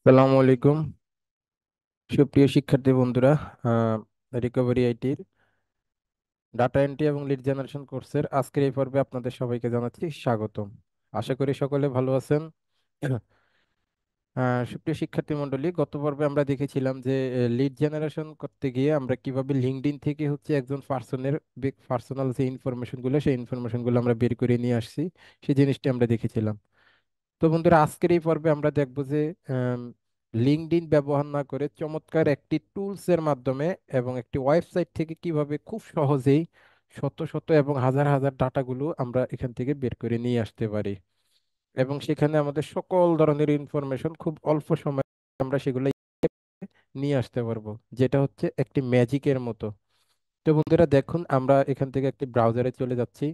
সালামু আলাইকুম সুপ্রিয় শিক্ষার্থী বন্ধুরা। রিকভারি আইটির ডাটা এন্ট্রি এবং লিড জেনারেশন কোর্সের আজকের এই পর্বে আপনাদের সবাইকে জানাচ্ছি স্বাগতম। আশা করি সকলে ভালো আছেন। সুপ্রিয় শিক্ষার্থী মণ্ডলী, গত পর্বে আমরা দেখেছিলাম যে লিড জেনারেশন করতে গিয়ে আমরা কিভাবে লিঙ্কডইন থেকে হচ্ছে একজন পার্সনের পার্সোনাল যে ইনফরমেশনগুলো সেই ইনফরমেশনগুলো আমরা বের করে নিয়ে আসছি, সেই জিনিসটি আমরা দেখেছিলাম। তো বন্ধুরা, আজকের এই পর্বে আমরা দেখব যে লিঙ্কডইন ব্যবহার না করে চমৎকার একটি টুলস এর মাধ্যমে এবং একটি ওয়েবসাইট থেকে কিভাবে খুব সহজেই শত শত এবং হাজার হাজার ডাটাগুলো আমরা এখান থেকে বের করে নিয়ে আসতে পারি এবং সেখানে আমাদের সকল ধরনের ইনফরমেশন খুব অল্প সময়ে আমরা সেগুলো নিয়ে আসতে পারবো, যেটা হচ্ছে একটি ম্যাজিকের মতো। তো বন্ধুরা দেখুন, আমরা এখান থেকে একটি ব্রাউজারে চলে যাচ্ছি।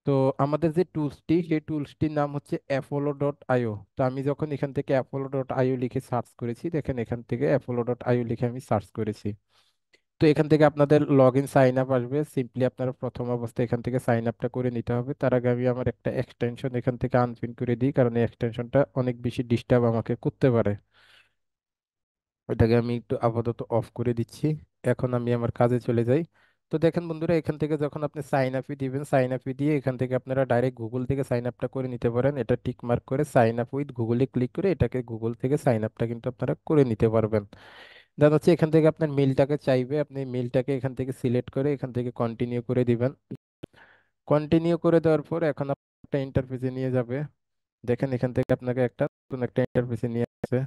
তো আমাদের যে টুলসটি, সেই টুলসটির নাম হচ্ছে apollo.io। তো আমি যখন এখান থেকে apollo.io লিখে সার্চ করেছি, দেখেন এখান থেকে apollo.io লিখে আমি সার্চ করেছি। তো এখান থেকে আপনাদের লগ ইন সাইন আপ আসবে। সিম্পলি আপনারা প্রথম অবস্থায় এখান থেকে সাইন আপটা করে নিতে হবে। তার আগে আমি আমার একটা এক্সটেনশন এখান থেকে আনপিন করে দিই, কারণ এই এক্সটেনশনটা অনেক বেশি ডিস্টার্ব আমাকে করতে পারে। এটাকে আমি একটু আপাতত অফ করে দিচ্ছি। এখন আমি আমার কাজে চলে যাই। তো দেখেন বন্ধুরা, এখান থেকে যখন আপনি সাইন আপি দিবেন, সাইন আপি দিয়ে এখান থেকে আপনারা ডাইরেক্ট গুগল থেকে সাইন আপটা করে নিতে পারেন। এটা টিক মার্ক করে সাইন আপ উইথ গুগলে ক্লিক করে এটাকে গুগল থেকে সাইন আপটা কিন্তু আপনারা করে নিতে পারবেন। দেখা যাচ্ছে এখান থেকে আপনার মেলটাকে চাইবে, আপনি মেলটাকে এখান থেকে সিলেক্ট করে এখান থেকে কন্টিনিউ করে দিবেন। কন্টিনিউ করে দেওয়ার পর এখন একটা ইন্টারফেসে নিয়ে যাবে। দেখেন এখান থেকে আপনাকে একটা নতুন একটা ইন্টারফেসে নিয়ে আসবে।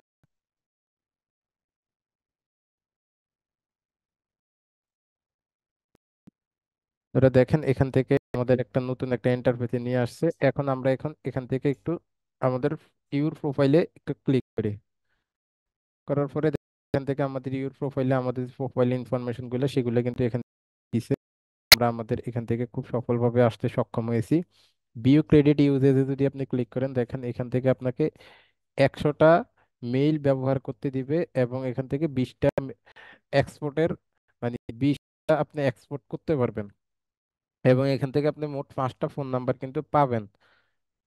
ওটা দেখেন এখান থেকে আমাদের একটা নতুন একটা ইন্টারফেসে নিয়ে আসছে। এখন আমরা এখান থেকে একটু আমাদের ইউর প্রোফাইলে একটু ক্লিক করি। করার পরে এখান থেকে আমাদের ইউর প্রোফাইলে আমাদের প্রোফাইল ইনফরমেশন গুলো সেগুলো কিন্তু এখানে দিছে। আমরা আমাদের এখান থেকে খুব সফলভাবে আসতে সক্ষম হয়েছি। ভিউ ক্রেডিট ইউজেজে যদি আপনি ক্লিক করেন, দেখেন এখান থেকে আপনাকে 100টা মেইল ব্যবহার করতে দিবে এবং এখান থেকে 20টা এক্সপোর্টের মানে 20টা আপনি এক্সপোর্ট করতে পারবেন এবং এখান থেকে আপনি মোট 5টা ফোন নাম্বার কিন্তু পাবেন।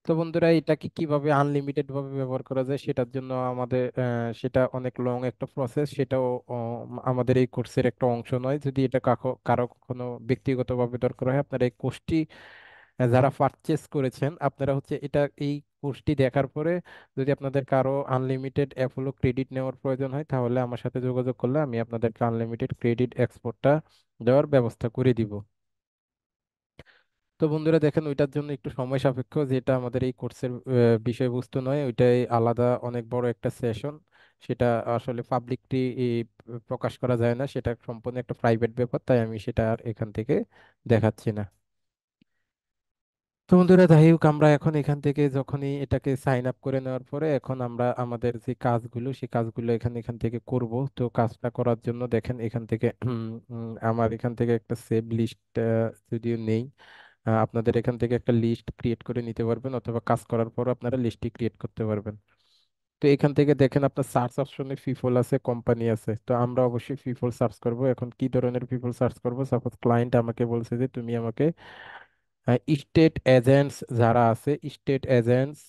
তো বন্ধুরা, এটাকে কিভাবে আনলিমিটেড ভাবে ব্যবহার করা যায় সেটার জন্য আমাদের সেটা অনেক লং একটা প্রসেস। সেটাও আমাদের এই কোর্সের একটা অংশ নয়। যদি এটা কারো কখনো ব্যক্তিগতভাবে দরকার হয়, আপনারা এই কোর্সটি যারা পারচেস করেছেন আপনারা হচ্ছে এটা এই কোর্সটি দেখার পরে যদি আপনাদের কারো আনলিমিটেড অ্যাপোলো ক্রেডিট নেওয়ার প্রয়োজন হয়, তাহলে আমার সাথে যোগাযোগ করলে আমি আপনাদেরকে আনলিমিটেড ক্রেডিট এক্সপোর্টটা দেওয়ার ব্যবস্থা করে দিব। তো বন্ধুরা দেখেন, ওইটার জন্য একটু সময় সাপেক্ষ, যেটা আমাদের এই কোর্সের বিষয়বস্তু নয়, ওইটাই আলাদা অনেক বড় একটা সেশন। সেটা আসলে পাবলিকলি প্রকাশ করা যায় না, সেটা সম্পূর্ণ একটা প্রাইভেট ব্যাপার, তাই আমি সেটা আর এখান থেকে দেখাচ্ছি না। তো বন্ধুরা যাই হোক, আমরা এখন এখান থেকে যখনই এটাকে সাইন আপ করে নেওয়ার পরে এখন আমরা আমাদের যে কাজগুলো সেই কাজগুলো এখান থেকে করব। তো কাজটা করার জন্য দেখেন এখান থেকে আমার এখান থেকে একটা সেভ লিস্ট যদিও নেই, আপনাদের এখান থেকে একটা লিস্ট ক্রিয়েট করে নিতে পারবেন, অথবা কাজ করার পর আপনারা লিস্টটি ক্রিয়েট করতে পারবেন। তো এখান থেকে দেখেন আপনার সার্চ অপশনে পিপল আছে, কোম্পানি আছে। তো আমরা অবশ্যই পিপল সার্চ করব। এখন কি ধরনের পিপল সার্চ করব? সাপোজ ক্লায়েন্ট আমাকে বলছে যে তুমি আমাকে স্টেট এজেন্টস যারা আছে, স্টেট এজেন্টস,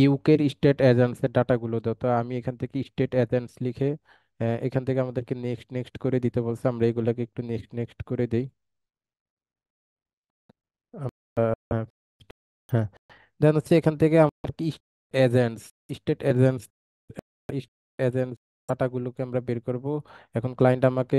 ইউকের স্টেট এজেন্টস এর ডাটাগুলো দাও। তো আমি এখান থেকে স্টেট এজেন্টস লিখে এখান থেকে আমাদেরকে নেক্সট নেক্সট করে দিতে বলছে, আমরা এগুলাকে একটু নেক্সট নেক্সট করে দিই। আহ, হ্যাঁ, দেন হচ্ছে এখান থেকে আমার কি এজেন্টস, স্টেট এজেন্টস, এজেন্টস ডাটাগুলোকে আমরা বের করব। এখন ক্লায়েন্ট আমাকে